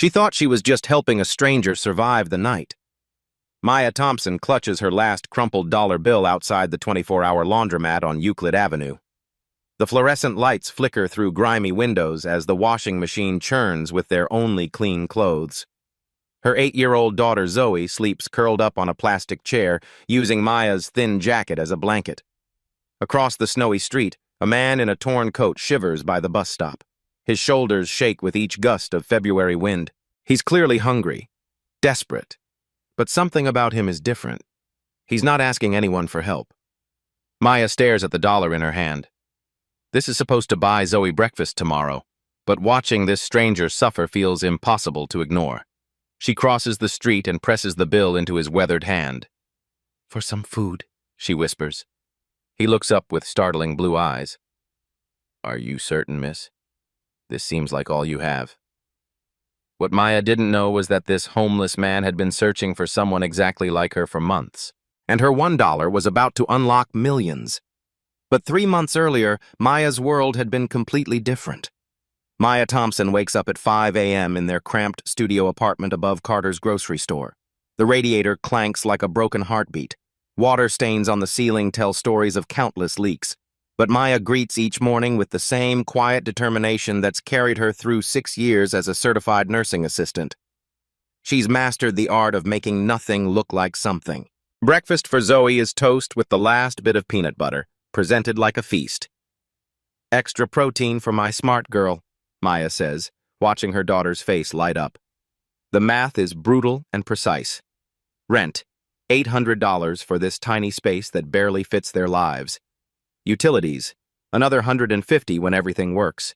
She thought she was just helping a stranger survive the night. Maya Thompson clutches her last crumpled dollar bill outside the 24-hour laundromat on Euclid Avenue. The fluorescent lights flicker through grimy windows as the washing machine churns with their only clean clothes. Her 8-year-old daughter Zoe sleeps curled up on a plastic chair, using Maya's thin jacket as a blanket. Across the snowy street, a man in a torn coat shivers by the bus stop. His shoulders shake with each gust of February wind. He's clearly hungry, desperate. But something about him is different. He's not asking anyone for help. Maya stares at the dollar in her hand. This is supposed to buy Zoe breakfast tomorrow, but watching this stranger suffer feels impossible to ignore. She crosses the street and presses the bill into his weathered hand. "For some food," she whispers. He looks up with startling blue eyes. "Are you certain, miss? This seems like all you have." What Maya didn't know was that this homeless man had been searching for someone exactly like her for months, and her $1 was about to unlock millions. But 3 months earlier, Maya's world had been completely different. Maya Thompson wakes up at 5 a.m. in their cramped studio apartment above Carter's grocery store. The radiator clanks like a broken heartbeat. Water stains on the ceiling tell stories of countless leaks. But Maya greets each morning with the same quiet determination that's carried her through 6 years as a certified nursing assistant. She's mastered the art of making nothing look like something. Breakfast for Zoe is toast with the last bit of peanut butter, presented like a feast. "Extra protein for my smart girl," Maya says, watching her daughter's face light up. The math is brutal and precise. Rent, $800 for this tiny space that barely fits their lives. Utilities, another $150 when everything works.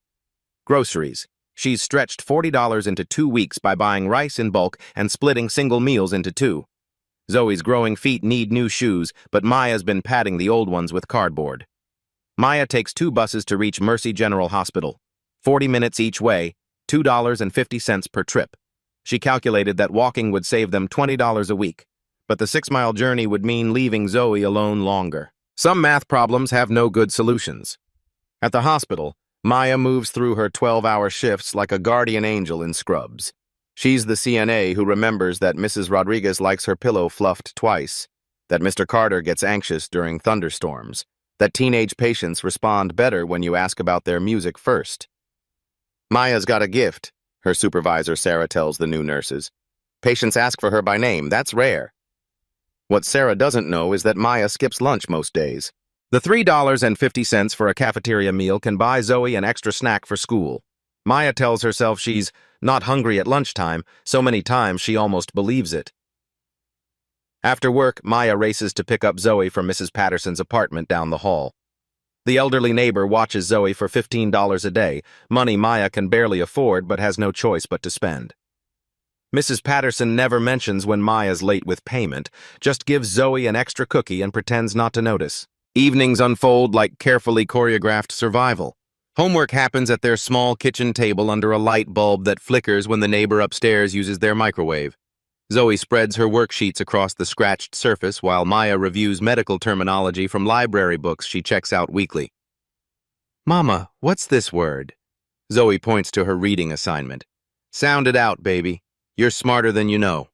Groceries, she's stretched $40 into 2 weeks by buying rice in bulk and splitting single meals into 2. Zoe's growing feet need new shoes, but Maya's been padding the old ones with cardboard. Maya takes 2 buses to reach Mercy General Hospital. 40 minutes each way, $2.50 per trip. She calculated that walking would save them $20 a week, but the 6-mile journey would mean leaving Zoe alone longer. Some math problems have no good solutions. At the hospital, Maya moves through her 12-hour shifts like a guardian angel in scrubs. She's the CNA who remembers that Mrs. Rodriguez likes her pillow fluffed twice, that Mr. Carter gets anxious during thunderstorms, that teenage patients respond better when you ask about their music first. "Maya's got a gift," her supervisor Sarah tells the new nurses. "Patients ask for her by name. That's rare." What Sarah doesn't know is that Maya skips lunch most days. The $3.50 for a cafeteria meal can buy Zoe an extra snack for school. Maya tells herself she's not hungry at lunchtime, so many times she almost believes it. After work, Maya races to pick up Zoe from Mrs. Patterson's apartment down the hall. The elderly neighbor watches Zoe for $15 a day, money Maya can barely afford but has no choice but to spend. Mrs. Patterson never mentions when Maya's late with payment, just gives Zoe an extra cookie and pretends not to notice. Evenings unfold like carefully choreographed survival. Homework happens at their small kitchen table under a light bulb that flickers when the neighbor upstairs uses their microwave. Zoe spreads her worksheets across the scratched surface while Maya reviews medical terminology from library books she checks out weekly. "Mama, what's this word?" Zoe points to her reading assignment. "Sound it out, baby. You're smarter than you know."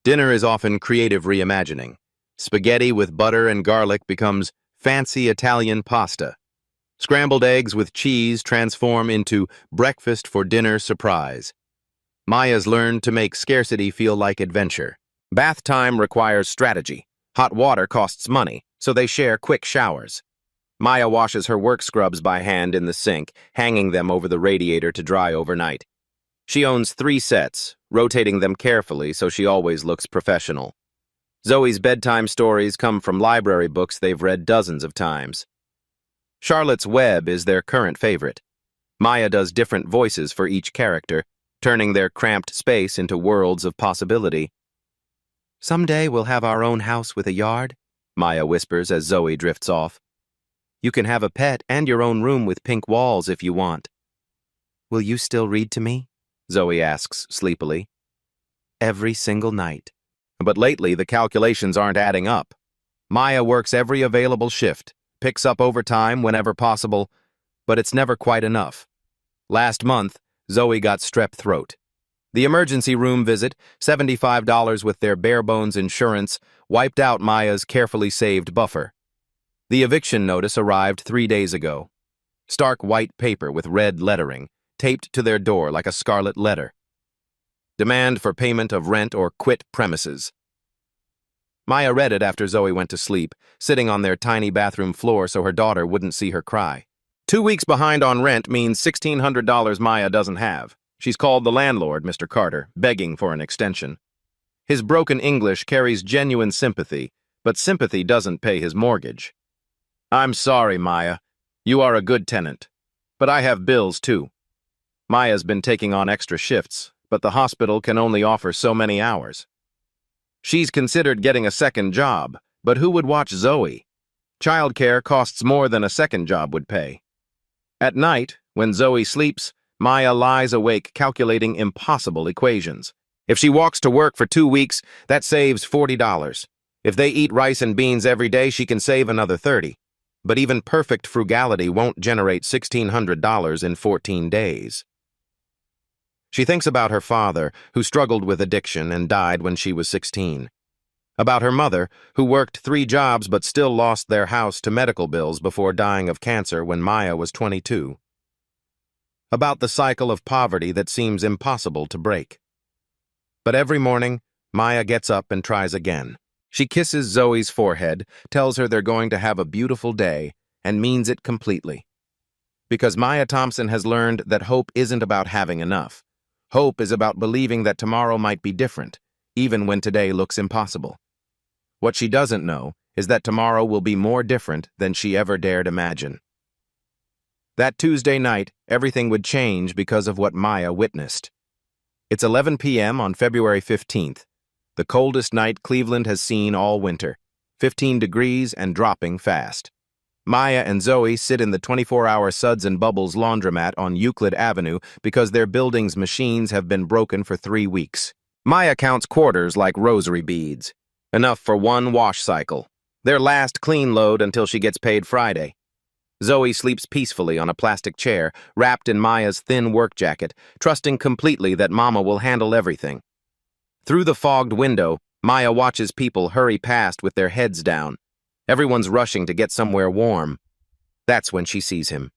Dinner is often creative reimagining. Spaghetti with butter and garlic becomes fancy Italian pasta. Scrambled eggs with cheese transform into breakfast for dinner surprise. Maya's learned to make scarcity feel like adventure. Bath time requires strategy. Hot water costs money, so they share quick showers. Maya washes her work scrubs by hand in the sink, hanging them over the radiator to dry overnight. She owns 3 sets, rotating them carefully so she always looks professional. Zoe's bedtime stories come from library books they've read dozens of times. Charlotte's Web is their current favorite. Maya does different voices for each character, turning their cramped space into worlds of possibility. "Someday we'll have our own house with a yard," Maya whispers as Zoe drifts off. "You can have a pet and your own room with pink walls if you want." "Will you still read to me?" Zoe asks sleepily. "Every single night." But lately, the calculations aren't adding up. Maya works every available shift, picks up overtime whenever possible, but it's never quite enough. Last month, Zoe got strep throat. The emergency room visit, $75 with their bare-bones insurance, wiped out Maya's carefully saved buffer. The eviction notice arrived 3 days ago. Stark white paper with red lettering, taped to their door like a scarlet letter. Demand for payment of rent or quit premises. Maya read it after Zoe went to sleep, sitting on their tiny bathroom floor so her daughter wouldn't see her cry. 2 weeks behind on rent means $1,600 Maya doesn't have. She's called the landlord, Mr. Carter, begging for an extension. His broken English carries genuine sympathy, but sympathy doesn't pay his mortgage. I'm sorry, Maya. You are a good tenant. But I have bills, too. Maya's been taking on extra shifts, but the hospital can only offer so many hours. She's considered getting a second job, but who would watch Zoe? Childcare costs more than a second job would pay. At night, when Zoe sleeps, Maya lies awake calculating impossible equations. If she walks to work for 2 weeks, that saves $40. If they eat rice and beans every day, she can save another $30. But even perfect frugality won't generate $1,600 in 14 days. She thinks about her father, who struggled with addiction and died when she was 16. About her mother, who worked 3 jobs but still lost their house to medical bills before dying of cancer when Maya was 22. About the cycle of poverty that seems impossible to break. But every morning, Maya gets up and tries again. She kisses Zoe's forehead, tells her they're going to have a beautiful day, and means it completely. Because Maya Thompson has learned that hope isn't about having enough. Hope is about believing that tomorrow might be different, even when today looks impossible. What she doesn't know is that tomorrow will be more different than she ever dared imagine. That Tuesday night, everything would change because of what Maya witnessed. It's 11 p.m. on February 15th. The coldest night Cleveland has seen all winter, 15 degrees and dropping fast. Maya and Zoe sit in the 24-hour Suds and Bubbles laundromat on Euclid Avenue because their building's machines have been broken for 3 weeks. Maya counts quarters like rosary beads, enough for 1 wash cycle, their last clean load until she gets paid Friday. Zoe sleeps peacefully on a plastic chair, wrapped in Maya's thin work jacket, trusting completely that Mama will handle everything. Through the fogged window, Maya watches people hurry past with their heads down. Everyone's rushing to get somewhere warm. That's when she sees him.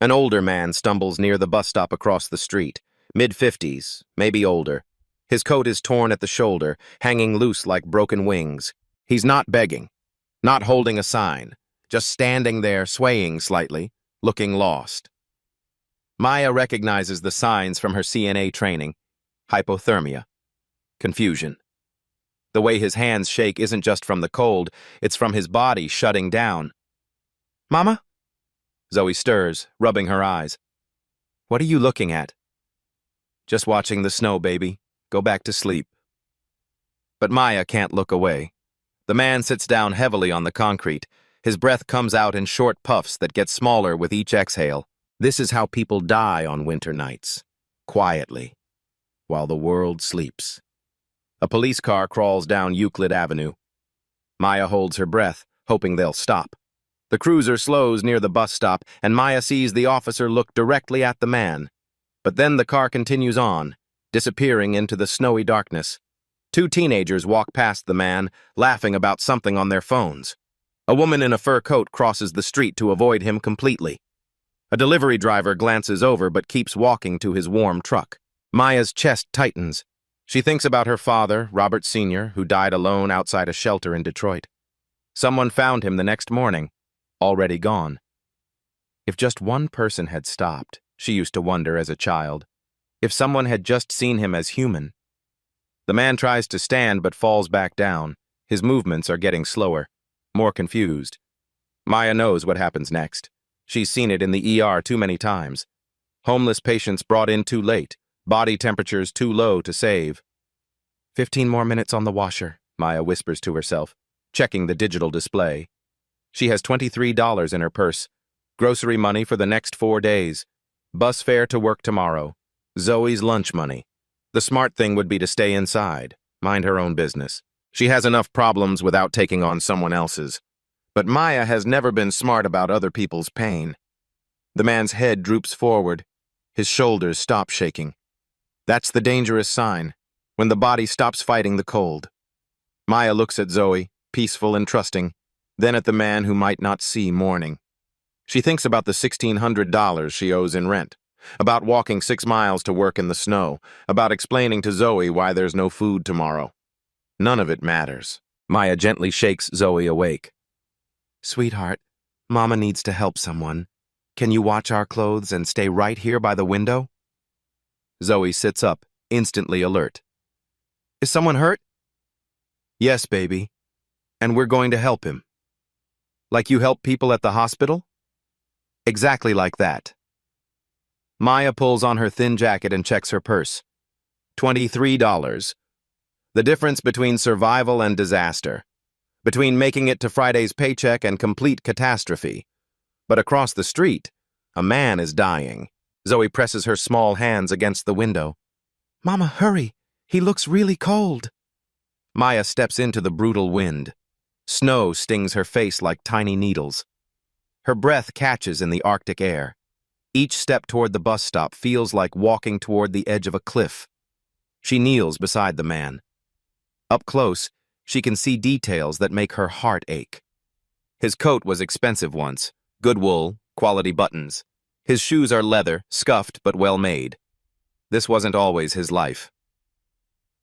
An older man stumbles near the bus stop across the street, mid-50s, maybe older. His coat is torn at the shoulder, hanging loose like broken wings. He's not begging, not holding a sign, just standing there swaying slightly, looking lost. Maya recognizes the signs from her CNA training. Hypothermia. Confusion. The way his hands shake isn't just from the cold, it's from his body shutting down. Mama? Zoe stirs, rubbing her eyes. What are you looking at? Just watching the snow, baby. Go back to sleep. But Maya can't look away. The man sits down heavily on the concrete. His breath comes out in short puffs that get smaller with each exhale. This is how people die on winter nights. Quietly. While the world sleeps. A police car crawls down Euclid Avenue. Maya holds her breath, hoping they'll stop. The cruiser slows near the bus stop, and Maya sees the officer look directly at the man. But then the car continues on, disappearing into the snowy darkness. 2 teenagers walk past the man, laughing about something on their phones. A woman in a fur coat crosses the street to avoid him completely. A delivery driver glances over but keeps walking to his warm truck. Maya's chest tightens. She thinks about her father, Robert Sr., who died alone outside a shelter in Detroit. Someone found him the next morning, already gone. If just one person had stopped, she used to wonder as a child. If someone had just seen him as human. The man tries to stand but falls back down. His movements are getting slower, more confused. Maya knows what happens next. She's seen it in the ER too many times. Homeless patients brought in too late. Body temperatures too low to save. 15 more minutes on the washer, Maya whispers to herself, checking the digital display. She has $23 in her purse. Grocery money for the next 4 days. Bus fare to work tomorrow. Zoe's lunch money. The smart thing would be to stay inside, mind her own business. She has enough problems without taking on someone else's. But Maya has never been smart about other people's pain. The man's head droops forward. His shoulders stop shaking. That's the dangerous sign, when the body stops fighting the cold. Maya looks at Zoe, peaceful and trusting, then at the man who might not see mourning. She thinks about the $1,600 she owes in rent, about walking 6 miles to work in the snow, about explaining to Zoe why there's no food tomorrow. None of it matters. Maya gently shakes Zoe awake. Sweetheart, Mama needs to help someone. Can you watch our clothes and stay right here by the window? Zoe sits up, instantly alert. Is someone hurt? Yes, baby. And we're going to help him. Like you help people at the hospital? Exactly like that. Maya pulls on her thin jacket and checks her purse. $23. The difference between survival and disaster. Between making it to Friday's paycheck and complete catastrophe. But across the street, a man is dying. Zoe presses her small hands against the window. Mama, hurry. He looks really cold. Maya steps into the brutal wind. Snow stings her face like tiny needles. Her breath catches in the Arctic air. Each step toward the bus stop feels like walking toward the edge of a cliff. She kneels beside the man. Up close, she can see details that make her heart ache. His coat was expensive once, good wool, quality buttons. His shoes are leather, scuffed but well made. This wasn't always his life.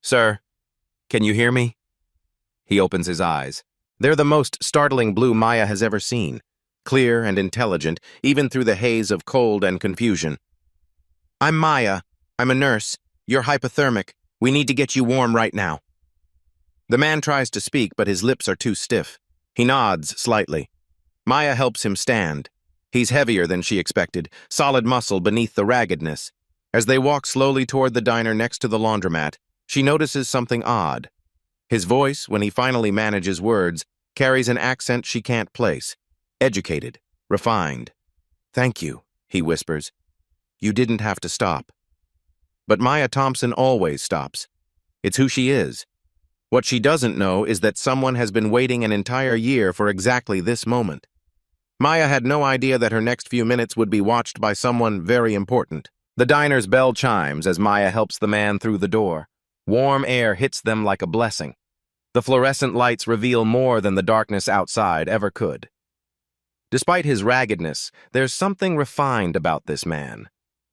Sir, can you hear me? He opens his eyes. They're the most startling blue Maya has ever seen. Clear and intelligent, even through the haze of cold and confusion. I'm Maya. I'm a nurse. You're hypothermic. We need to get you warm right now. The man tries to speak, but his lips are too stiff. He nods slightly. Maya helps him stand. He's heavier than she expected, solid muscle beneath the raggedness. As they walk slowly toward the diner next to the laundromat, she notices something odd. His voice, when he finally manages words, carries an accent she can't place. Educated, refined. Thank you, he whispers. You didn't have to stop. But Maya Thompson always stops. It's who she is. What she doesn't know is that someone has been waiting an entire year for exactly this moment. Maya had no idea that her next few minutes would be watched by someone very important. The diner's bell chimes as Maya helps the man through the door. Warm air hits them like a blessing. The fluorescent lights reveal more than the darkness outside ever could. Despite his raggedness, there's something refined about this man.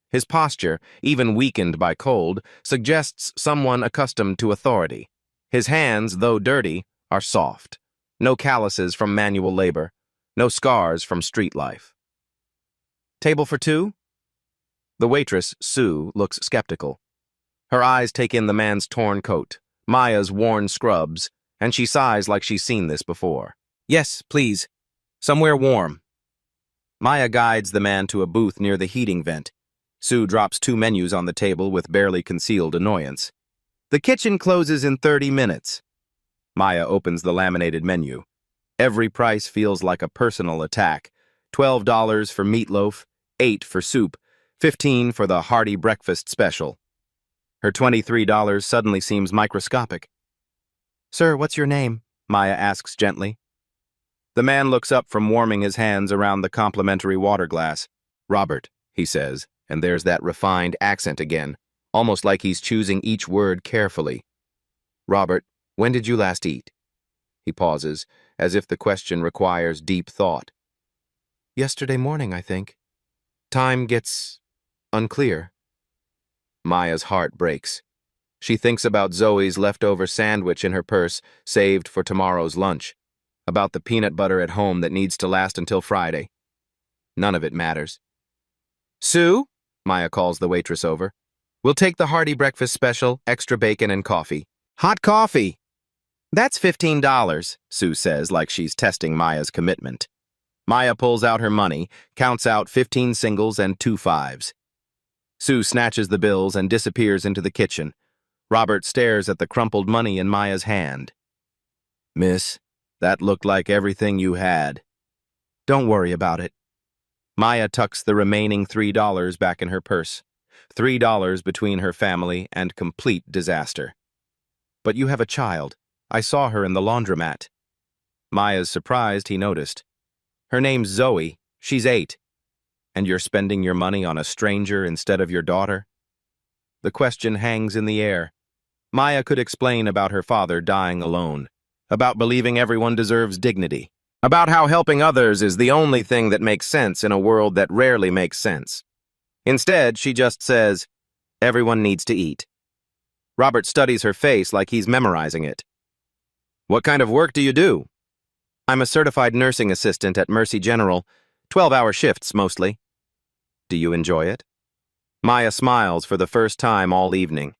His posture, even weakened by cold, suggests someone accustomed to authority. His hands, though dirty, are soft. No calluses from manual labor. No scars from street life. Table for two? The waitress, Sue, looks skeptical. Her eyes take in the man's torn coat, Maya's worn scrubs, and she sighs like she's seen this before. Yes, please. Somewhere warm. Maya guides the man to a booth near the heating vent. Sue drops 2 menus on the table with barely concealed annoyance. The kitchen closes in 30 minutes. Maya opens the laminated menu. Every price feels like a personal attack. $12 for meatloaf, $8 for soup, $15 for the hearty breakfast special. Her $23 suddenly seems microscopic. Sir, what's your name? Maya asks gently. The man looks up from warming his hands around the complimentary water glass. Robert, he says, and there's that refined accent again, almost like he's choosing each word carefully. Robert, when did you last eat? He pauses, as if the question requires deep thought. Yesterday morning, I think. Time gets unclear. Maya's heart breaks. She thinks about Zoe's leftover sandwich in her purse, saved for tomorrow's lunch. About the peanut butter at home that needs to last until Friday. None of it matters. Sue, Maya calls the waitress over. We'll take the hearty breakfast special, extra bacon and coffee. Hot coffee! That's $15, Sue says like she's testing Maya's commitment. Maya pulls out her money, counts out 15 singles and 2 fives. Sue snatches the bills and disappears into the kitchen. Robert stares at the crumpled money in Maya's hand. Miss, that looked like everything you had. Don't worry about it. Maya tucks the remaining $3 back in her purse. $3 between her family and complete disaster. But you have a child. I saw her in the laundromat. Maya's surprised he noticed. Her name's Zoe. She's 8. And you're spending your money on a stranger instead of your daughter? The question hangs in the air. Maya could explain about her father dying alone, about believing everyone deserves dignity, about how helping others is the only thing that makes sense in a world that rarely makes sense. Instead, she just says, everyone needs to eat. Robert studies her face like he's memorizing it. What kind of work do you do? I'm a certified nursing assistant at Mercy General, 12-hour shifts mostly. Do you enjoy it? Maya smiles for the first time all evening.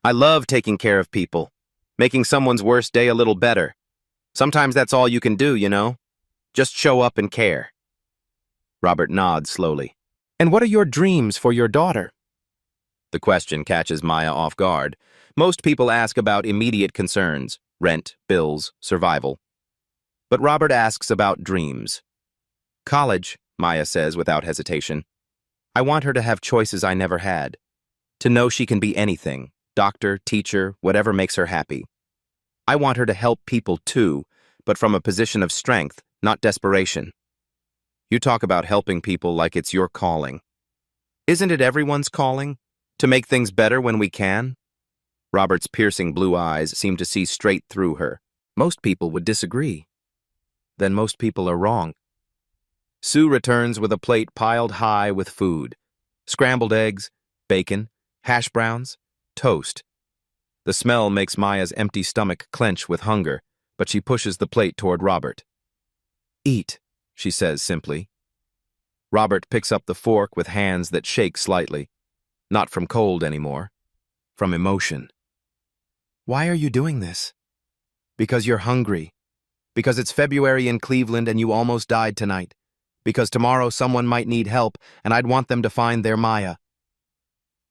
I love taking care of people, making someone's worst day a little better. Sometimes that's all you can do, you know? Just show up and care. Robert nods slowly. And what are your dreams for your daughter? The question catches Maya off guard. Most people ask about immediate concerns, rent, bills, survival. But Robert asks about dreams. College, Maya says without hesitation. I want her to have choices I never had. To know she can be anything, doctor, teacher, whatever makes her happy. I want her to help people too, but from a position of strength, not desperation. You talk about helping people like it's your calling. Isn't it everyone's calling? To make things better when we can? Robert's piercing blue eyes seem to see straight through her. Most people would disagree. Then most people are wrong. Sue returns with a plate piled high with food. Scrambled eggs, bacon, hash browns, toast. The smell makes Maya's empty stomach clench with hunger, but she pushes the plate toward Robert. Eat, she says simply. Robert picks up the fork with hands that shake slightly. Not from cold anymore, from emotion. Why are you doing this? Because you're hungry. Because it's February in Cleveland and you almost died tonight. Because tomorrow someone might need help and I'd want them to find their Maya.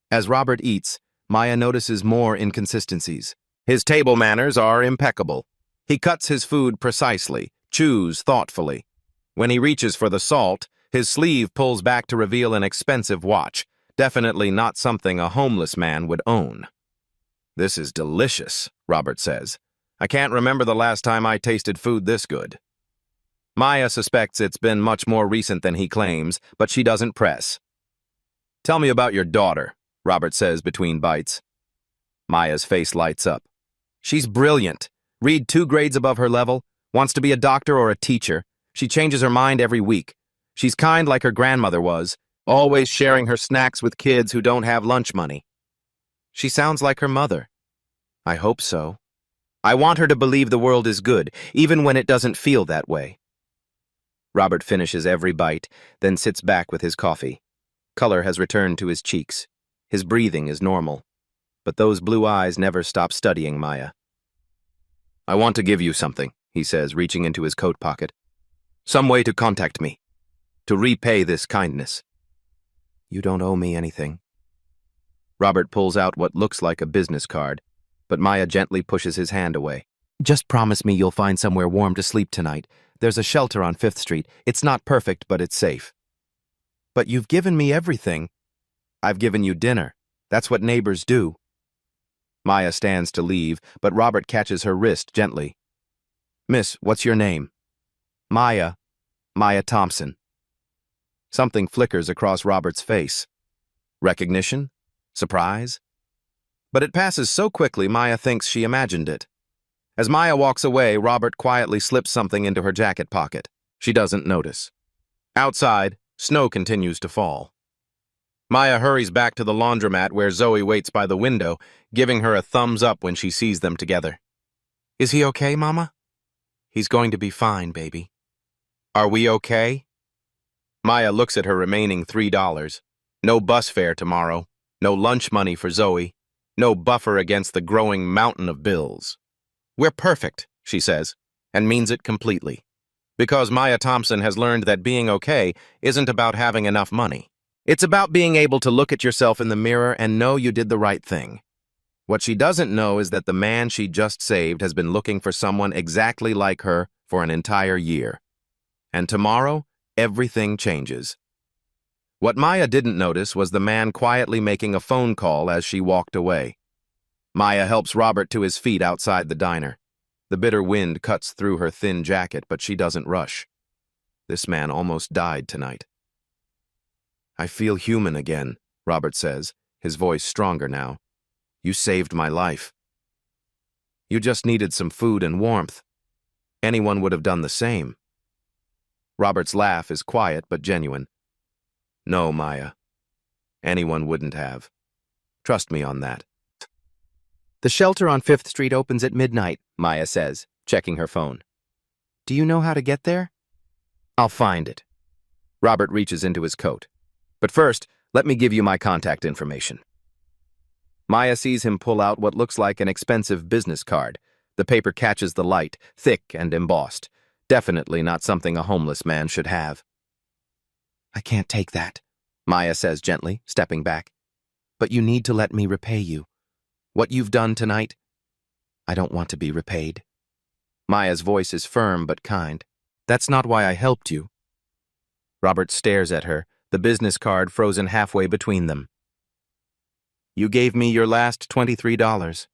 As Robert eats, Maya notices more inconsistencies. His table manners are impeccable. He cuts his food precisely, chews thoughtfully. When he reaches for the salt, his sleeve pulls back to reveal an expensive watch, definitely not something a homeless man would own. This is delicious, Robert says. I can't remember the last time I tasted food this good. Maya suspects it's been much more recent than he claims, but she doesn't press. Tell me about your daughter, Robert says between bites. Maya's face lights up. She's brilliant. Read 2 grades above her level, wants to be a doctor or a teacher. She changes her mind every week. She's kind like her grandmother was, always sharing her snacks with kids who don't have lunch money. She sounds like her mother. I hope so. I want her to believe the world is good, even when it doesn't feel that way. Robert finishes every bite, then sits back with his coffee. Color has returned to his cheeks. His breathing is normal. But those blue eyes never stop studying Maya. I want to give you something, he says, reaching into his coat pocket. Some way to contact me. To repay this kindness. You don't owe me anything. Robert pulls out what looks like a business card, but Maya gently pushes his hand away. Just promise me you'll find somewhere warm to sleep tonight. There's a shelter on 5th Street. It's not perfect, but it's safe. But you've given me everything. I've given you dinner. That's what neighbors do. Maya stands to leave, but Robert catches her wrist gently. Miss, what's your name? Maya Thompson. Something flickers across Robert's face. Recognition? Surprise? But it passes so quickly Maya thinks she imagined it. As Maya walks away, Robert quietly slips something into her jacket pocket. She doesn't notice. Outside, snow continues to fall. Maya hurries back to the laundromat where Zoe waits by the window, giving her a thumbs up when she sees them together. Is he okay, Mama? He's going to be fine, baby. Are we okay? Maya looks at her remaining $3. No bus fare tomorrow, no lunch money for Zoe, no buffer against the growing mountain of bills. We're perfect, she says, and means it completely. Because Maya Thompson has learned that being okay isn't about having enough money. It's about being able to look at yourself in the mirror and know you did the right thing. What she doesn't know is that the man she just saved has been looking for someone exactly like her for an entire year. And tomorrow, everything changes. What Maya didn't notice was the man quietly making a phone call as she walked away. Maya helps Robert to his feet outside the diner. The bitter wind cuts through her thin jacket, but she doesn't rush. This man almost died tonight. I feel human again, Robert says, his voice stronger now. You saved my life. You just needed some food and warmth. Anyone would have done the same. Robert's laugh is quiet but genuine. No, Maya. Anyone wouldn't have. Trust me on that. The shelter on 5th Street opens at midnight, Maya says, checking her phone. Do you know how to get there? I'll find it. Robert reaches into his coat. But first, let me give you my contact information. Maya sees him pull out what looks like an expensive business card. The paper catches the light, thick and embossed. Definitely not something a homeless man should have. I can't take that, Maya says gently, stepping back. But you need to let me repay you. What you've done tonight, I don't want to be repaid. Maya's voice is firm but kind. That's not why I helped you. Robert stares at her, the business card frozen halfway between them. You gave me your last $23.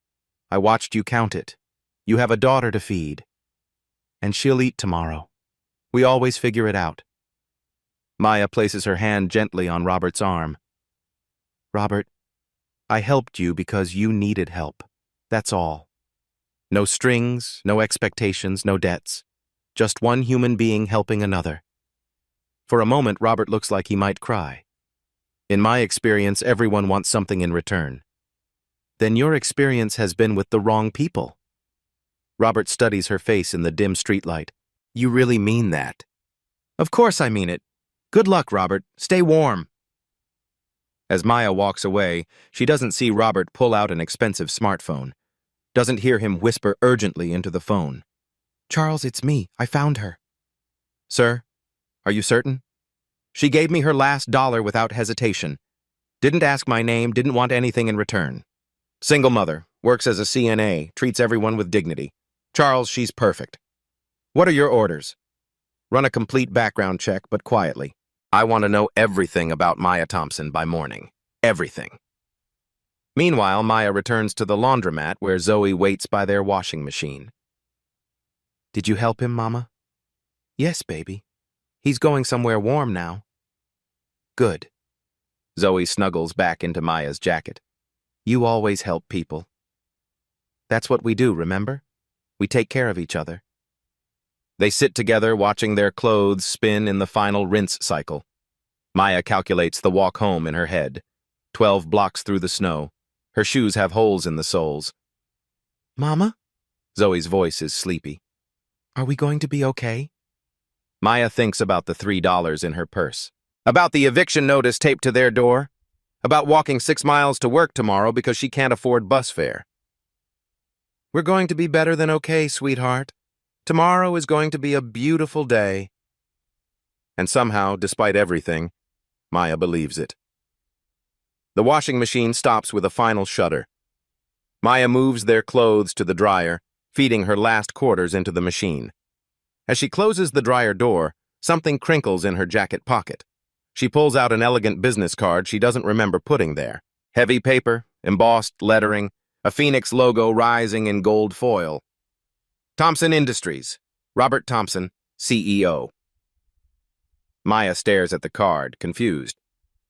I watched you count it. You have a daughter to feed. And she'll eat tomorrow. We always figure it out. Maya places her hand gently on Robert's arm. Robert, I helped you because you needed help. That's all. No strings, no expectations, no debts. Just one human being helping another. For a moment, Robert looks like he might cry. In my experience, everyone wants something in return. Then your experience has been with the wrong people. Robert studies her face in the dim streetlight. You really mean that? Of course I mean it. Good luck, Robert. Stay warm. As Maya walks away, she doesn't see Robert pull out an expensive smartphone. Doesn't hear him whisper urgently into the phone. Charles, it's me. I found her. Sir, are you certain? She gave me her last dollar without hesitation. Didn't ask my name, didn't want anything in return. Single mother, works as a CNA, treats everyone with dignity. Charles, she's perfect. What are your orders? Run a complete background check, but quietly. I want to know everything about Maya Thompson by morning. Everything. Meanwhile, Maya returns to the laundromat where Zoe waits by their washing machine. Did you help him, Mama? Yes, baby. He's going somewhere warm now. Good. Zoe snuggles back into Maya's jacket. You always help people. That's what we do, remember? We take care of each other. They sit together watching their clothes spin in the final rinse cycle. Maya calculates the walk home in her head. 12 blocks through the snow. Her shoes have holes in the soles. Mama? Zoe's voice is sleepy. Are we going to be okay? Maya thinks about the $3 in her purse. About the eviction notice taped to their door. About walking 6 miles to work tomorrow because she can't afford bus fare. We're going to be better than okay, sweetheart. Tomorrow is going to be a beautiful day. And somehow, despite everything, Maya believes it. The washing machine stops with a final shudder. Maya moves their clothes to the dryer, feeding her last quarters into the machine. As she closes the dryer door, something crinkles in her jacket pocket. She pulls out an elegant business card she doesn't remember putting there. Heavy paper, embossed lettering, a Phoenix logo rising in gold foil. Thompson Industries, Robert Thompson, CEO. Maya stares at the card, confused.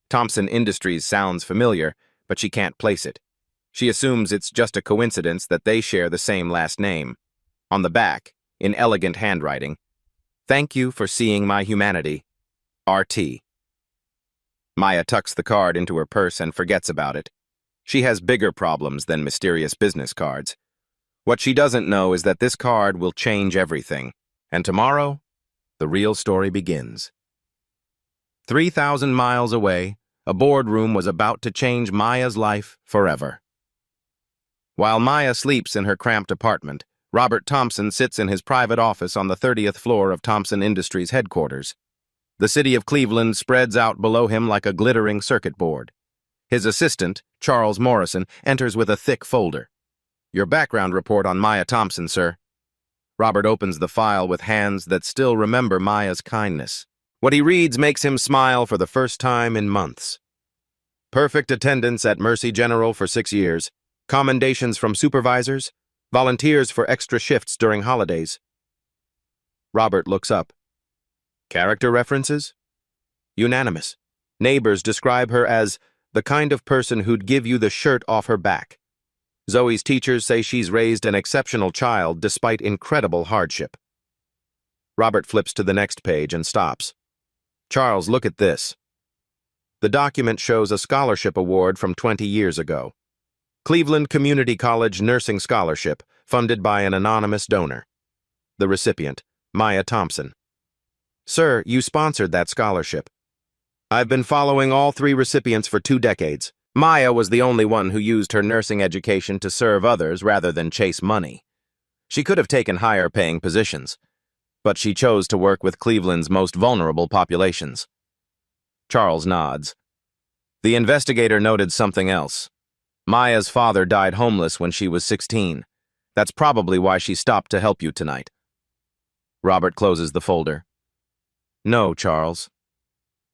Thompson Industries sounds familiar, but she can't place it. She assumes it's just a coincidence that they share the same last name. On the back, in elegant handwriting, "Thank you for seeing my humanity. RT." Maya tucks the card into her purse and forgets about it. She has bigger problems than mysterious business cards. What she doesn't know is that this card will change everything. And tomorrow, the real story begins. 3,000 miles away, a boardroom was about to change Maya's life forever. While Maya sleeps in her cramped apartment, Robert Thompson sits in his private office on the 30th floor of Thompson Industries headquarters. The city of Cleveland spreads out below him like a glittering circuit board. His assistant, Charles Morrison, enters with a thick folder. Your background report on Maya Thompson, sir. Robert opens the file with hands that still remember Maya's kindness. What he reads makes him smile for the first time in months. Perfect attendance at Mercy General for 6 years. Commendations from supervisors. Volunteers for extra shifts during holidays. Robert looks up. Character references? Unanimous. Neighbors describe her as The kind of person who'd give you the shirt off her back. Zoe's teachers say she's raised an exceptional child despite incredible hardship. Robert flips to the next page and stops. Charles, look at this. The document shows a scholarship award from 20 years ago. Cleveland Community College Nursing Scholarship, funded by an anonymous donor. The recipient, Maya Thompson. Sir, you sponsored that scholarship. I've been following all 3 recipients for 2 decades. Maya was the only one who used her nursing education to serve others rather than chase money. She could have taken higher-paying positions, but she chose to work with Cleveland's most vulnerable populations. Charles nods. The investigator noted something else. Maya's father died homeless when she was 16. That's probably why she stopped to help you tonight. Robert closes the folder. No, Charles.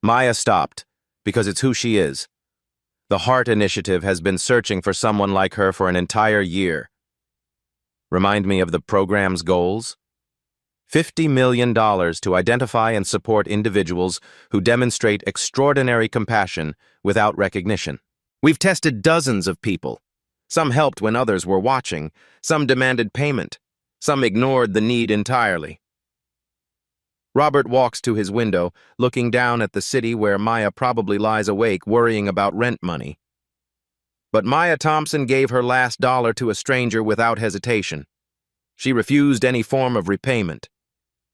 Maya stopped because it's who she is. The Heart Initiative has been searching for someone like her for an entire year. Remind me of the program's goals? $50 million to identify and support individuals who demonstrate extraordinary compassion without recognition. We've tested dozens of people. Some helped when others were watching. Some demanded payment. Some ignored the need entirely. Robert walks to his window, looking down at the city where Maya probably lies awake worrying about rent money. But Maya Thompson gave her last dollar to a stranger without hesitation. She refused any form of repayment.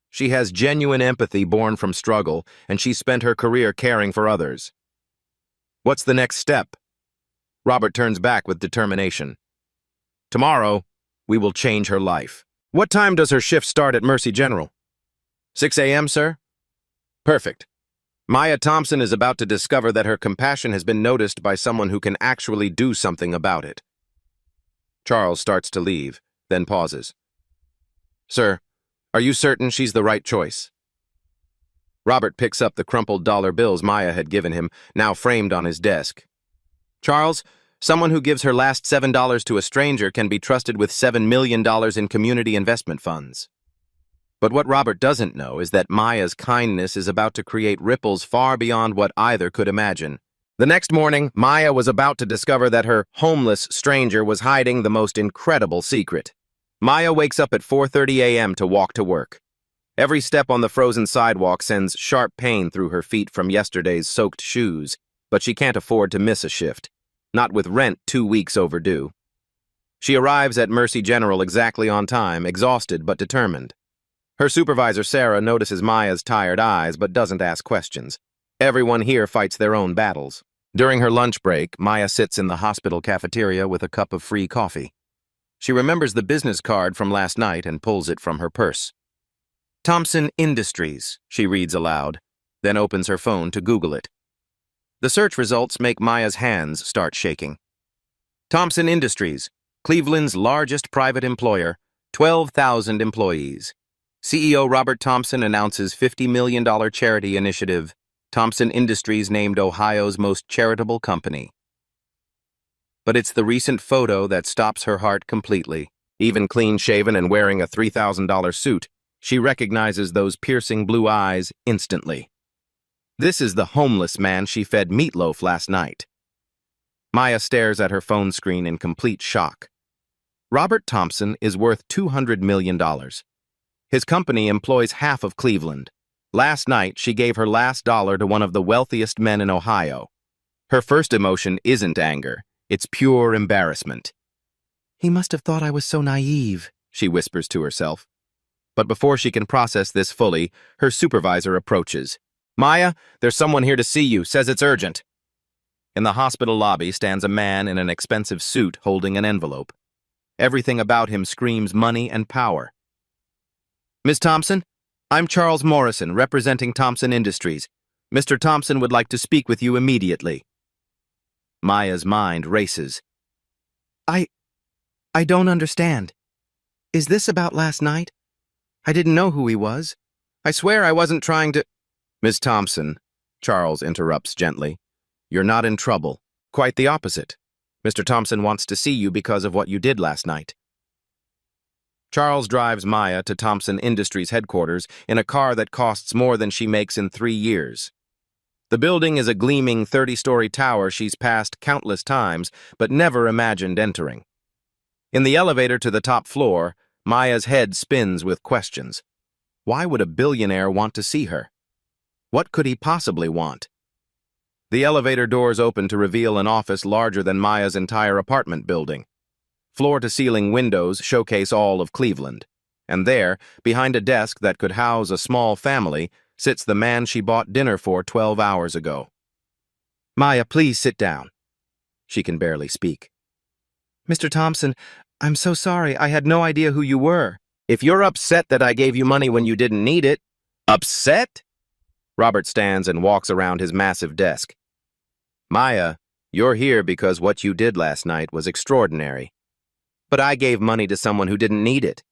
She has genuine empathy born from struggle, and she spent her career caring for others. What's the next step? Robert turns back with determination. Tomorrow, we will change her life. What time does her shift start at Mercy General? 6 a.m., sir? Perfect. Maya Thompson is about to discover that her compassion has been noticed by someone who can actually do something about it. Charles starts to leave, then pauses. Sir, are you certain she's the right choice? Robert picks up the crumpled dollar bills Maya had given him, now framed on his desk. Charles, someone who gives her last $7 to a stranger can be trusted with $7 million in community investment funds. But what Robert doesn't know is that Maya's kindness is about to create ripples far beyond what either could imagine. The next morning, Maya was about to discover that her homeless stranger was hiding the most incredible secret. Maya wakes up at 4:30 a.m. to walk to work. Every step on the frozen sidewalk sends sharp pain through her feet from yesterday's soaked shoes, but she can't afford to miss a shift, not with rent 2 weeks overdue. She arrives at Mercy General exactly on time, exhausted but determined. Her supervisor, Sarah, notices Maya's tired eyes but doesn't ask questions. Everyone here fights their own battles. During her lunch break, Maya sits in the hospital cafeteria with a cup of free coffee. She remembers the business card from last night and pulls it from her purse. Thompson Industries, she reads aloud, then opens her phone to Google it. The search results make Maya's hands start shaking. Thompson Industries, Cleveland's largest private employer, 12,000 employees. CEO Robert Thompson announces $50 million charity initiative. Thompson Industries named Ohio's most charitable company. But it's the recent photo that stops her heart completely. Even clean-shaven and wearing a $3,000 suit, she recognizes those piercing blue eyes instantly. This is the homeless man she fed meatloaf last night. Maya stares at her phone screen in complete shock. Robert Thompson is worth $200 million. His company employs half of Cleveland. Last night, she gave her last dollar to one of the wealthiest men in Ohio. Her first emotion isn't anger. It's pure embarrassment. He must have thought I was so naive, she whispers to herself. But before she can process this fully, her supervisor approaches. Maya, there's someone here to see you, says it's urgent. In the hospital lobby stands a man in an expensive suit holding an envelope. Everything about him screams money and power. Miss Thompson, I'm Charles Morrison, representing Thompson Industries. Mr. Thompson would like to speak with you immediately. Maya's mind races. I don't understand. Is this about last night? I didn't know who he was. I swear I wasn't trying to— Miss Thompson, Charles interrupts gently. You're not in trouble. Quite the opposite. Mr. Thompson wants to see you because of what you did last night. Charles drives Maya to Thompson Industries headquarters in a car that costs more than she makes in 3 years. The building is a gleaming 30-story tower she's passed countless times, but never imagined entering. In the elevator to the top floor, Maya's head spins with questions. Why would a billionaire want to see her? What could he possibly want? The elevator doors open to reveal an office larger than Maya's entire apartment building. Floor-to-ceiling windows showcase all of Cleveland. And there, behind a desk that could house a small family, sits the man she bought dinner for 12 hours ago. Maya, please sit down. She can barely speak. Mr. Thompson, I'm so sorry. I had no idea who you were. If you're upset that I gave you money when you didn't need it... Upset? Robert stands and walks around his massive desk. Maya, you're here because what you did last night was extraordinary. But I gave money to someone who didn't need it.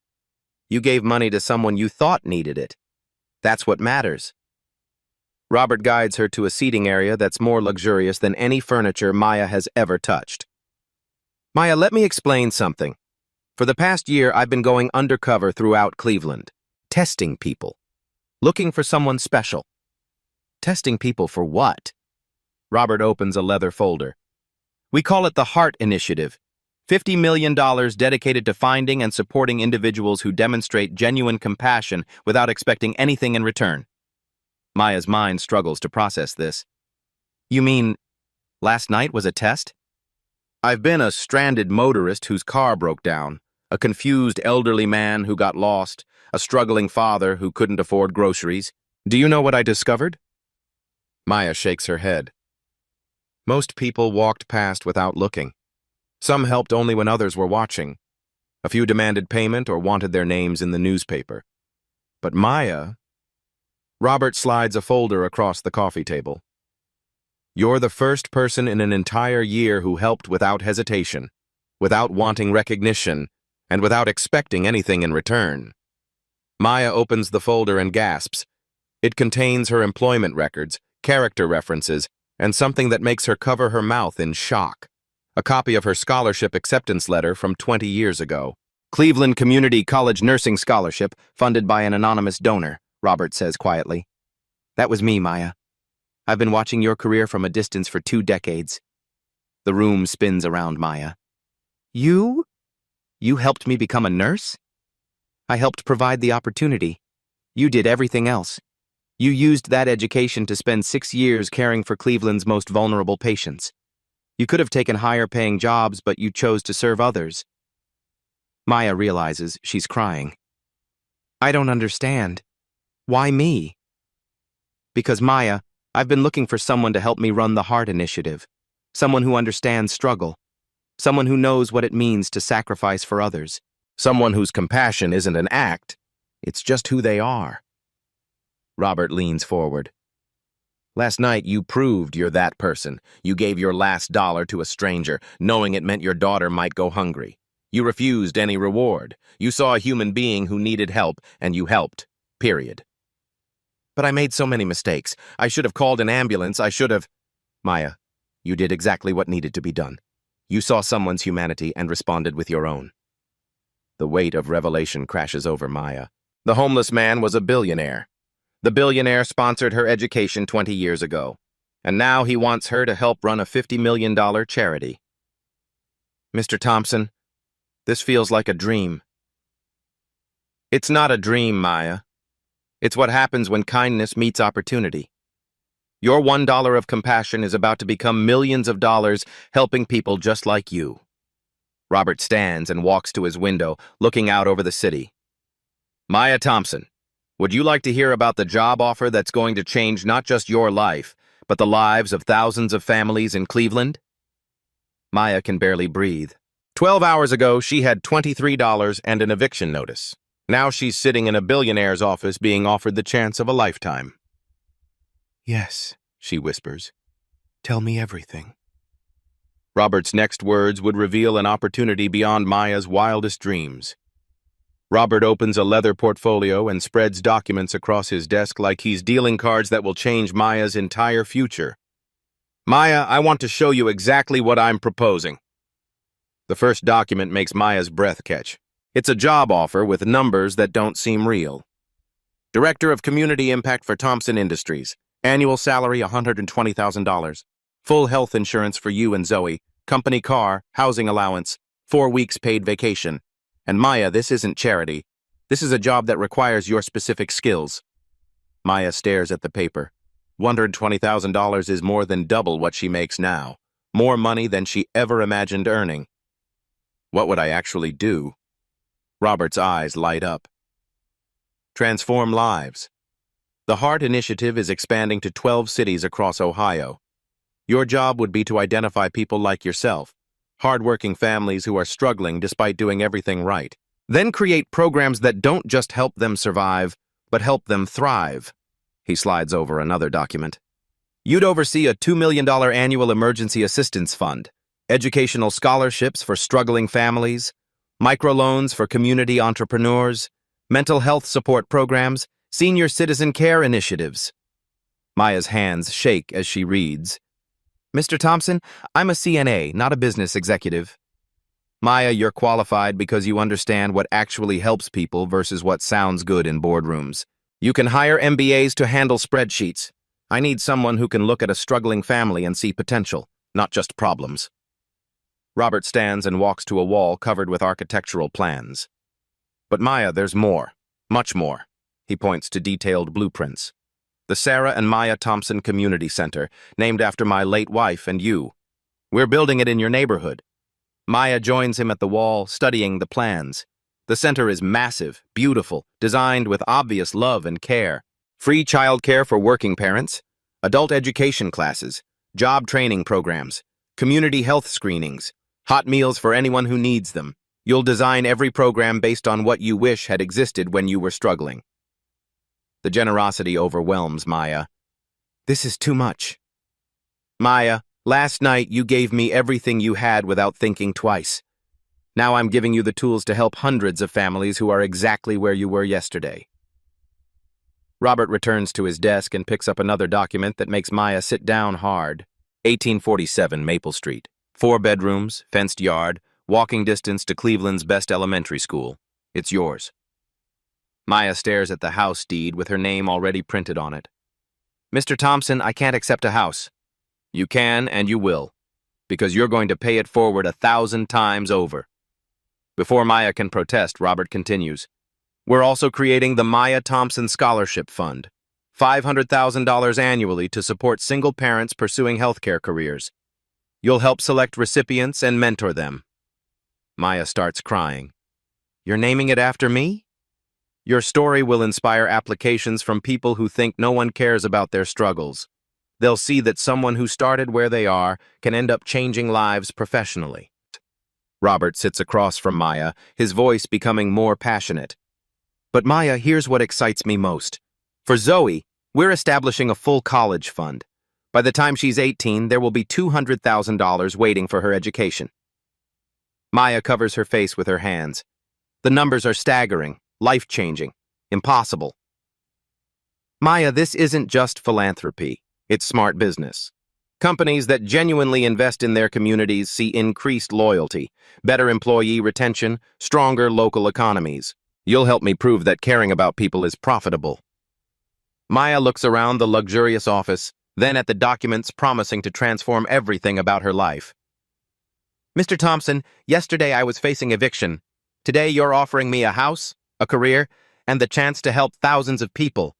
You gave money to someone you thought needed it. That's what matters. Robert guides her to a seating area that's more luxurious than any furniture Maya has ever touched. Maya, let me explain something. For the past year, I've been going undercover throughout Cleveland, testing people, looking for someone special. Testing people for what? Robert opens a leather folder. We call it the Heart Initiative. $50 million dedicated to finding and supporting individuals who demonstrate genuine compassion without expecting anything in return. Maya's mind struggles to process this. You mean, last night was a test? I've been a stranded motorist whose car broke down, a confused elderly man who got lost, a struggling father who couldn't afford groceries. Do you know what I discovered? Maya shakes her head. Most people walked past without looking. Some helped only when others were watching. A few demanded payment or wanted their names in the newspaper. But Maya... Robert slides a folder across the coffee table. You're the first person in an entire year who helped without hesitation, without wanting recognition, and without expecting anything in return. Maya opens the folder and gasps. It contains her employment records, character references, and something that makes her cover her mouth in shock. A copy of her scholarship acceptance letter from 20 years ago. Cleveland Community College Nursing Scholarship, funded by an anonymous donor, Robert says quietly. That was me, Maya. I've been watching your career from a distance for 2 decades. The room spins around Maya. You? You helped me become a nurse? I helped provide the opportunity. You did everything else. You used that education to spend 6 years caring for Cleveland's most vulnerable patients. You could have taken higher-paying jobs, but you chose to serve others. Maya realizes she's crying. I don't understand. Why me? Because, Maya, I've been looking for someone to help me run the Heart Initiative. Someone who understands struggle. Someone who knows what it means to sacrifice for others. Someone whose compassion isn't an act. It's just who they are. Robert leans forward. Last night, you proved you're that person. You gave your last dollar to a stranger, knowing it meant your daughter might go hungry. You refused any reward. You saw a human being who needed help, and you helped. Period. But I made so many mistakes. I should have called an ambulance. I should have... Maya, you did exactly what needed to be done. You saw someone's humanity and responded with your own. The weight of revelation crashes over Maya. The homeless man was a billionaire. The billionaire sponsored her education 20 years ago, and now he wants her to help run a $50 million charity. Mr. Thompson, this feels like a dream. It's not a dream, Maya. It's what happens when kindness meets opportunity. Your $1 of compassion is about to become millions of dollars helping people just like you. Robert stands and walks to his window, looking out over the city. Maya Thompson, would you like to hear about the job offer that's going to change not just your life, but the lives of thousands of families in Cleveland? Maya can barely breathe. 12 hours ago, she had $23 and an eviction notice. Now she's sitting in a billionaire's office being offered the chance of a lifetime. Yes, she whispers. Tell me everything. Robert's next words would reveal an opportunity beyond Maya's wildest dreams. Robert opens a leather portfolio and spreads documents across his desk like he's dealing cards that will change Maya's entire future. Maya, I want to show you exactly what I'm proposing. The first document makes Maya's breath catch. It's a job offer with numbers that don't seem real. Director of Community Impact for Thompson Industries, Annual salary $120,000. Full health insurance for you and Zoe. Company car, housing allowance, 4 weeks paid vacation. And Maya, this isn't charity. This is a job that requires your specific skills. Maya stares at the paper. $120,000 is more than double what she makes now. More money than she ever imagined earning. What would I actually do? Robert's eyes light up. Transform lives. The HEART initiative is expanding to 12 cities across Ohio. Your job would be to identify people like yourself, hardworking families who are struggling despite doing everything right. Then create programs that don't just help them survive, but help them thrive. He slides over another document. You'd oversee a $2 million annual emergency assistance fund, educational scholarships for struggling families, microloans for community entrepreneurs, mental health support programs, senior citizen care initiatives. Maya's hands shake as she reads. Mr. Thompson, I'm a CNA, not a business executive. Maya, you're qualified because you understand what actually helps people versus what sounds good in boardrooms. You can hire MBAs to handle spreadsheets. I need someone who can look at a struggling family and see potential, not just problems. Robert stands and walks to a wall covered with architectural plans. But Maya, there's more, much more. He points to detailed blueprints. The Sarah and Maya Thompson Community Center, named after my late wife and you. We're building it in your neighborhood. Maya joins him at the wall, studying the plans. The center is massive, beautiful, designed with obvious love and care. Free childcare for working parents, adult education classes, job training programs, community health screenings, hot meals for anyone who needs them. You'll design every program based on what you wish had existed when you were struggling. The generosity overwhelms Maya. This is too much. Maya, last night you gave me everything you had without thinking twice. Now I'm giving you the tools to help hundreds of families who are exactly where you were yesterday. Robert returns to his desk and picks up another document that makes Maya sit down hard. 1847 Maple Street. 4 bedrooms, fenced yard, walking distance to Cleveland's best elementary school. It's yours. Maya stares at the house deed with her name already printed on it. Mr. Thompson, I can't accept a house. You can and you will, because you're going to pay it forward 1,000 times over. Before Maya can protest, Robert continues. We're also creating the Maya Thompson Scholarship Fund, $500,000 annually to support single parents pursuing healthcare careers. You'll help select recipients and mentor them. Maya starts crying. You're naming it after me? Your story will inspire applications from people who think no one cares about their struggles. They'll see that someone who started where they are can end up changing lives professionally. Robert sits across from Maya, his voice becoming more passionate. But Maya, here's what excites me most. For Zoe, we're establishing a full college fund. By the time she's 18, there will be $200,000 waiting for her education. Maya covers her face with her hands. The numbers are staggering, life-changing, impossible. Maya, this isn't just philanthropy. It's smart business. Companies that genuinely invest in their communities see increased loyalty, better employee retention, stronger local economies. You'll help me prove that caring about people is profitable. Maya looks around the luxurious office, then at the documents promising to transform everything about her life. Mr. Thompson, yesterday I was facing eviction. Today you're offering me a house, a career, and the chance to help thousands of people.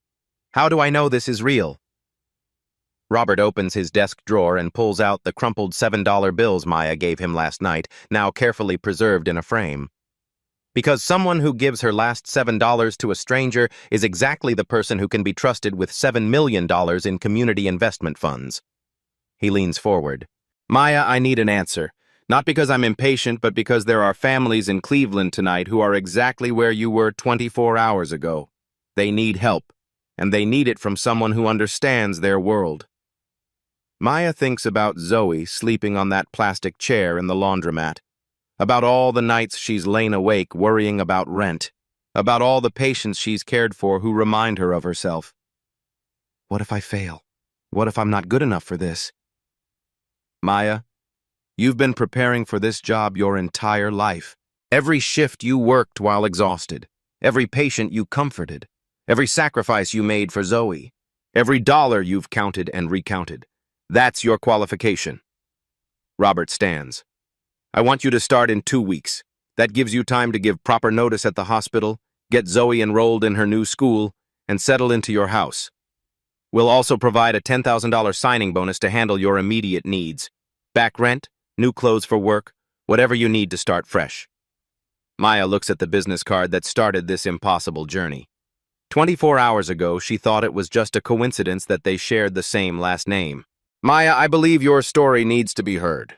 How do I know this is real? Robert opens his desk drawer and pulls out the crumpled $7 bills Maya gave him last night, now carefully preserved in a frame. Because someone who gives her last $7 to a stranger is exactly the person who can be trusted with $7 million in community investment funds. He leans forward. Maya, I need an answer. Not because I'm impatient, but because there are families in Cleveland tonight who are exactly where you were 24 hours ago. They need help, and they need it from someone who understands their world. Maya thinks about Zoe sleeping on that plastic chair in the laundromat, about all the nights she's lain awake worrying about rent, about all the patients she's cared for who remind her of herself. What if I fail? What if I'm not good enough for this? Maya, you've been preparing for this job your entire life. Every shift you worked while exhausted, every patient you comforted, every sacrifice you made for Zoe. Every dollar you've counted and recounted. That's your qualification. Robert stands. I want you to start in 2 weeks. That gives you time to give proper notice at the hospital, get Zoe enrolled in her new school, and settle into your house. We'll also provide a $10,000 signing bonus to handle your immediate needs. Back rent, new clothes for work, whatever you need to start fresh. Maya looks at the business card that started this impossible journey. 24 hours ago, she thought it was just a coincidence that they shared the same last name. Maya, I believe your story needs to be heard.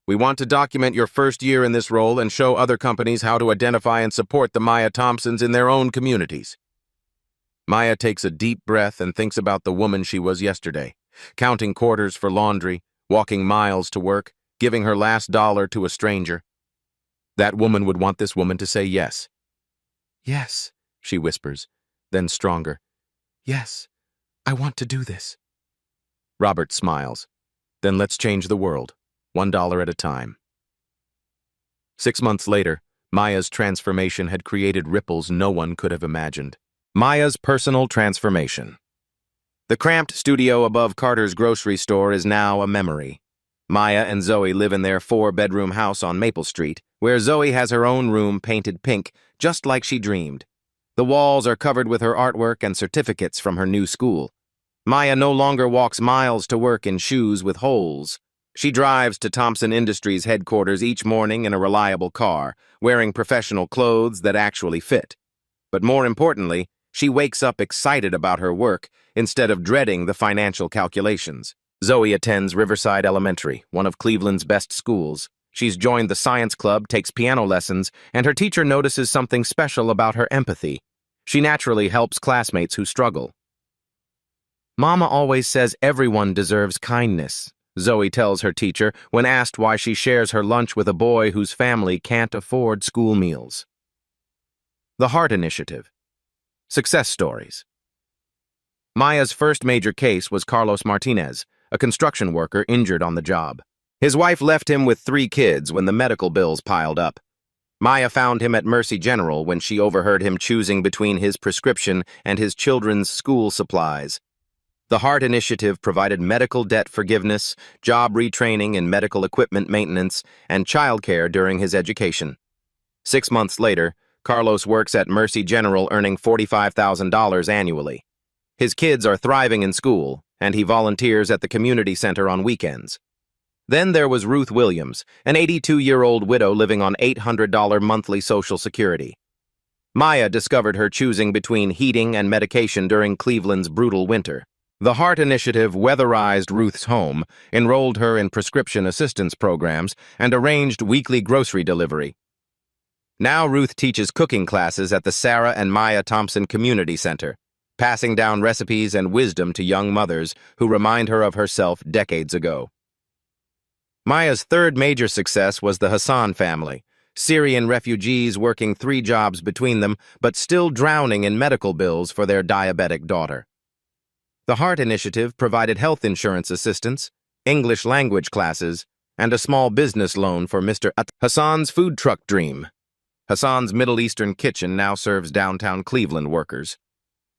We want to document your first year in this role and show other companies how to identify and support the Maya Thompsons in their own communities. Maya takes a deep breath and thinks about the woman she was yesterday, counting quarters for laundry, walking miles to work, giving her last dollar to a stranger. That woman would want this woman to say yes. Yes, she whispers, then stronger. Yes, I want to do this. Robert smiles. Then let's change the world, $1 at a time. 6 months later, Maya's transformation had created ripples no one could have imagined. Maya's personal transformation. The cramped studio above Carter's grocery store is now a memory. Maya and Zoe live in their 4-bedroom house on Maple Street, where Zoe has her own room painted pink, just like she dreamed. The walls are covered with her artwork and certificates from her new school. Maya no longer walks miles to work in shoes with holes. She drives to Thompson Industries headquarters each morning in a reliable car, wearing professional clothes that actually fit. But more importantly, she wakes up excited about her work instead of dreading the financial calculations. Zoe attends Riverside Elementary, one of Cleveland's best schools. She's joined the science club, takes piano lessons, and her teacher notices something special about her empathy. She naturally helps classmates who struggle. Mama always says everyone deserves kindness, Zoe tells her teacher when asked why she shares her lunch with a boy whose family can't afford school meals. The Heart Initiative. Success stories. Maya's first major case was Carlos Martinez, a construction worker injured on the job. His wife left him with 3 kids when the medical bills piled up. Maya found him at Mercy General when she overheard him choosing between his prescription and his children's school supplies. The Heart Initiative provided medical debt forgiveness, job retraining in medical equipment maintenance, and childcare during his education. 6 months later, Carlos works at Mercy General earning $45,000 annually. His kids are thriving in school, and he volunteers at the community center on weekends. Then there was Ruth Williams, an 82-year-old widow living on $800 monthly Social Security. Maya discovered her choosing between heating and medication during Cleveland's brutal winter. The Heart Initiative weatherized Ruth's home, enrolled her in prescription assistance programs, and arranged weekly grocery delivery. Now Ruth teaches cooking classes at the Sarah and Maya Thompson Community Center, passing down recipes and wisdom to young mothers who remind her of herself decades ago. Maya's third major success was the Hassan family, Syrian refugees working 3 jobs between them, but still drowning in medical bills for their diabetic daughter. The Heart Initiative provided health insurance assistance, English language classes, and a small business loan for Mr. Hassan's food truck dream. Hassan's Middle Eastern kitchen now serves downtown Cleveland workers.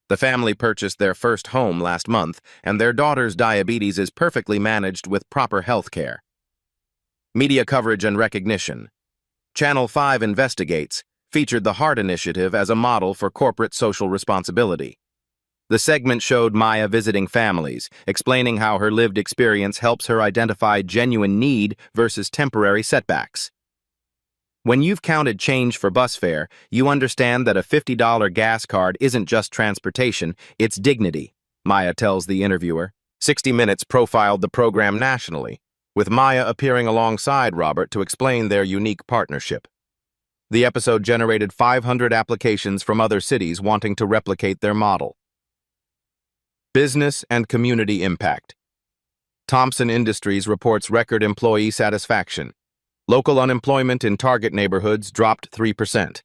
The family purchased their first home last month, and their daughter's diabetes is perfectly managed with proper health care. Media coverage and recognition. Channel 5 Investigates featured the Heart Initiative as a model for corporate social responsibility. The segment showed Maya visiting families, explaining how her lived experience helps her identify genuine need versus temporary setbacks. When you've counted change for bus fare, you understand that a $50 gas card isn't just transportation, it's dignity, Maya tells the interviewer. 60 Minutes profiled the program nationally, with Maya appearing alongside Robert to explain their unique partnership. The episode generated 500 applications from other cities wanting to replicate their model. Business and community impact. Thompson Industries reports record employee satisfaction. Local unemployment in target neighborhoods dropped 3%.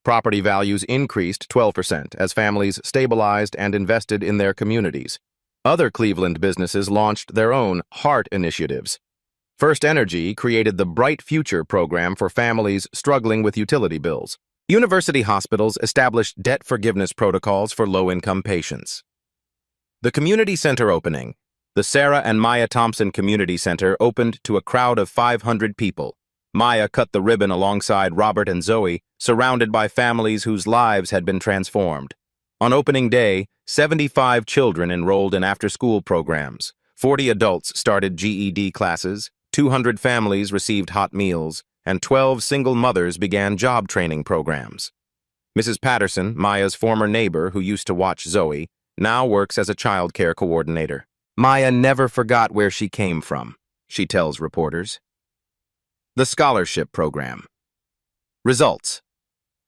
Property values increased 12% as families stabilized and invested in their communities. Other Cleveland businesses launched their own Heart initiatives. First Energy created the Bright Future program for families struggling with utility bills. University hospitals established debt forgiveness protocols for low-income patients. The community center opening. The Sarah and Maya Thompson Community Center opened to a crowd of 500 people. Maya cut the ribbon alongside Robert and Zoe, surrounded by families whose lives had been transformed. On opening day, 75 children enrolled in after-school programs. 40 adults started GED classes, 200 families received hot meals, and 12 single mothers began job training programs. Mrs. Patterson, Maya's former neighbor who used to watch Zoe, now works as a child care coordinator. Maya never forgot where she came from, she tells reporters. The Scholarship Program. Results.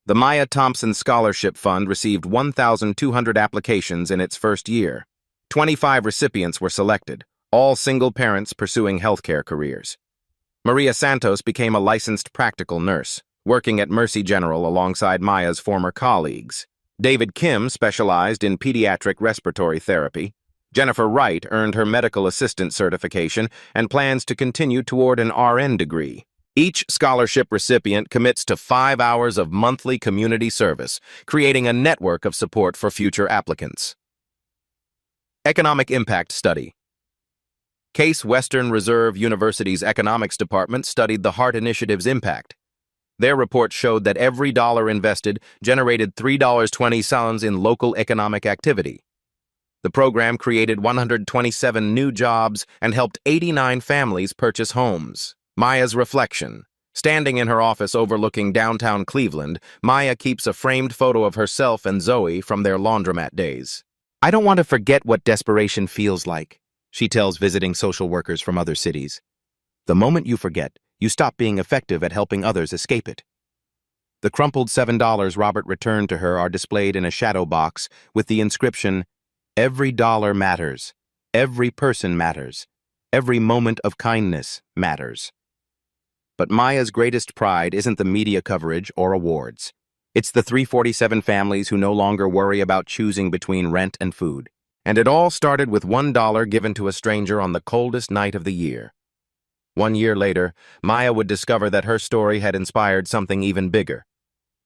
The Maya Thompson Scholarship Fund received 1,200 applications in its first year. 25 recipients were selected, all single parents pursuing healthcare careers. Maria Santos became a licensed practical nurse, working at Mercy General alongside Maya's former colleagues. David Kim specialized in pediatric respiratory therapy. Jennifer Wright earned her medical assistant certification and plans to continue toward an RN degree. Each scholarship recipient commits to 5 hours of monthly community service, creating a network of support for future applicants. Economic Impact Study. Case Western Reserve University's Economics Department studied the HEART Initiative's impact. Their report showed that every dollar invested generated $3.20 in local economic activity. The program created 127 new jobs and helped 89 families purchase homes. Maya's reflection. Standing in her office overlooking downtown Cleveland, Maya keeps a framed photo of herself and Zoe from their laundromat days. I don't want to forget what desperation feels like, she tells visiting social workers from other cities. The moment you forget, you stop being effective at helping others escape it. The crumpled $7 Robert returned to her are displayed in a shadow box with the inscription, "Every dollar matters. Every person matters. Every moment of kindness matters." But Maya's greatest pride isn't the media coverage or awards. It's the 347 families who no longer worry about choosing between rent and food. And it all started with $1 given to a stranger on the coldest night of the year. 1 year later, Maya would discover that her story had inspired something even bigger.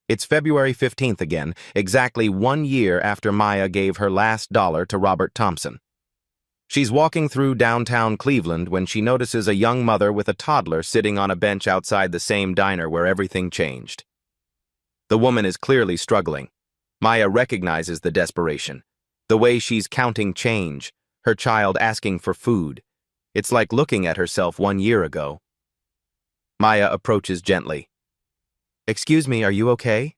It's February 15th again, exactly 1 year after Maya gave her last dollar to Robert Thompson. She's walking through downtown Cleveland when she notices a young mother with a toddler sitting on a bench outside the same diner where everything changed. The woman is clearly struggling. Maya recognizes the desperation. The way she's counting change, her child asking for food. It's like looking at herself 1 year ago. Maya approaches gently. "Excuse me, are you okay?"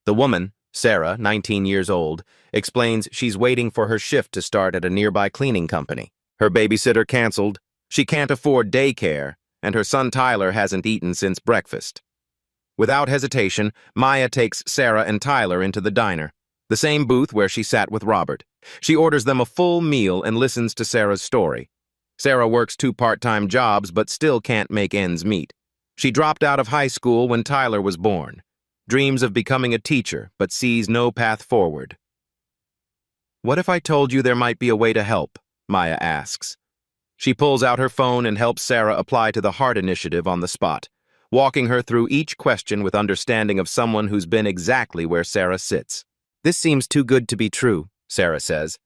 The woman, Sarah, 19 years old, explains she's waiting for her shift to start at a nearby cleaning company. Her babysitter canceled, she can't afford daycare, and her son Tyler hasn't eaten since breakfast. Without hesitation, Maya takes Sarah and Tyler into the diner, the same booth where she sat with Robert. She orders them a full meal and listens to Sarah's story. Sarah works 2 part-time jobs but still can't make ends meet. She dropped out of high school when Tyler was born. Dreams of becoming a teacher, but sees no path forward. "What if I told you there might be a way to help?" Maya asks. She pulls out her phone and helps Sarah apply to the HEART Initiative on the spot, walking her through each question with understanding of someone who's been exactly where Sarah sits. "This seems too good to be true," Sarah says.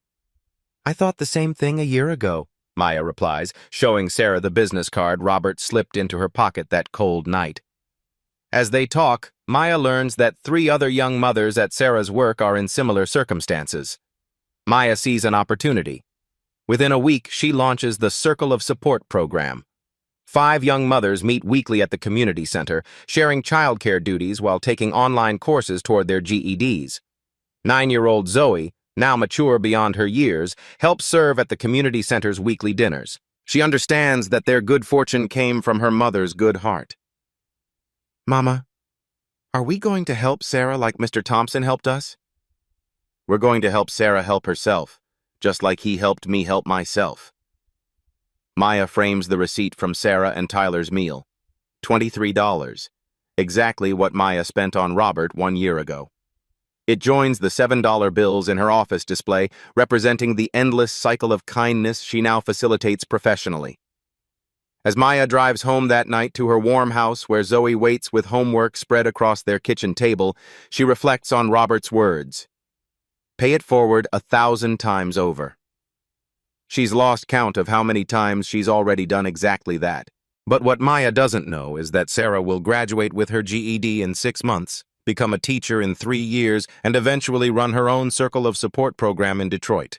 "I thought the same thing a year ago," Maya replies, showing Sarah the business card Robert slipped into her pocket that cold night. As they talk, Maya learns that 3 other young mothers at Sarah's work are in similar circumstances. Maya sees an opportunity. Within a week, she launches the Circle of Support program. 5 young mothers meet weekly at the community center, sharing childcare duties while taking online courses toward their GEDs. 9-year-old Zoe, now mature beyond her years, helps serve at the community center's weekly dinners. She understands that their good fortune came from her mother's good heart. "Mama, are we going to help Sarah like Mr. Thompson helped us?" "We're going to help Sarah help herself, just like he helped me help myself." Maya frames the receipt from Sarah and Tyler's meal. $23. Exactly what Maya spent on Robert 1 year ago. It joins the $7 bills in her office display, representing the endless cycle of kindness she now facilitates professionally. As Maya drives home that night to her warm house where Zoe waits with homework spread across their kitchen table, she reflects on Robert's words. "Pay it forward 1,000 times over." She's lost count of how many times she's already done exactly that. But what Maya doesn't know is that Sarah will graduate with her GED in 6 months, become a teacher in 3 years, and eventually run her own Circle of Support program in Detroit.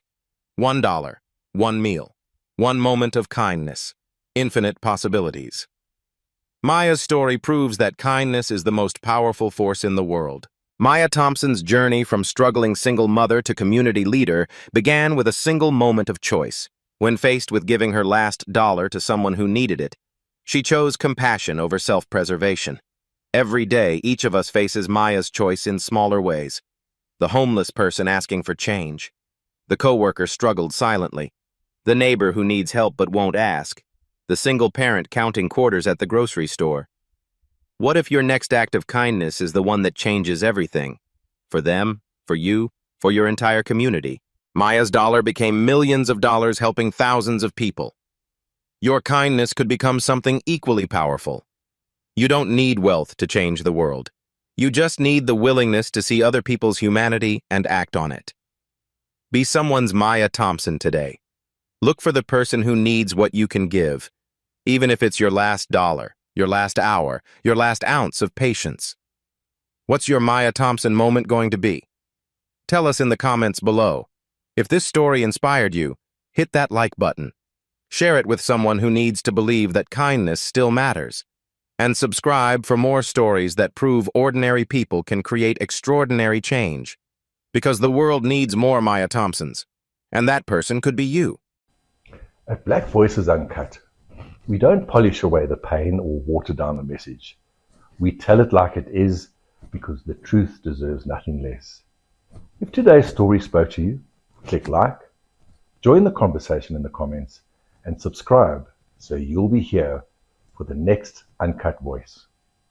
$1, one meal, one moment of kindness, infinite possibilities. Maya's story proves that kindness is the most powerful force in the world. Maya Thompson's journey from struggling single mother to community leader began with a single moment of choice. When faced with giving her last dollar to someone who needed it, she chose compassion over self-preservation. Every day, each of us faces Maya's choice in smaller ways. The homeless person asking for change. The coworker struggled silently. The neighbor who needs help but won't ask. The single parent counting quarters at the grocery store. What if your next act of kindness is the one that changes everything? For them, for you, for your entire community. Maya's dollar became millions of dollars helping thousands of people. Your kindness could become something equally powerful. You don't need wealth to change the world. You just need the willingness to see other people's humanity and act on it. Be someone's Maya Thompson today. Look for the person who needs what you can give, even if it's your last dollar, your last hour, your last ounce of patience. What's your Maya Thompson moment going to be? Tell us in the comments below. If this story inspired you, hit that like button. Share it with someone who needs to believe that kindness still matters. And subscribe for more stories that prove ordinary people can create extraordinary change. Because the world needs more Maya Thompsons. And that person could be you. At Black Voices Uncut, we don't polish away the pain or water down the message. We tell it like it is because the truth deserves nothing less. If today's story spoke to you, click like, join the conversation in the comments, and subscribe so you'll be here for the next Uncut Voice.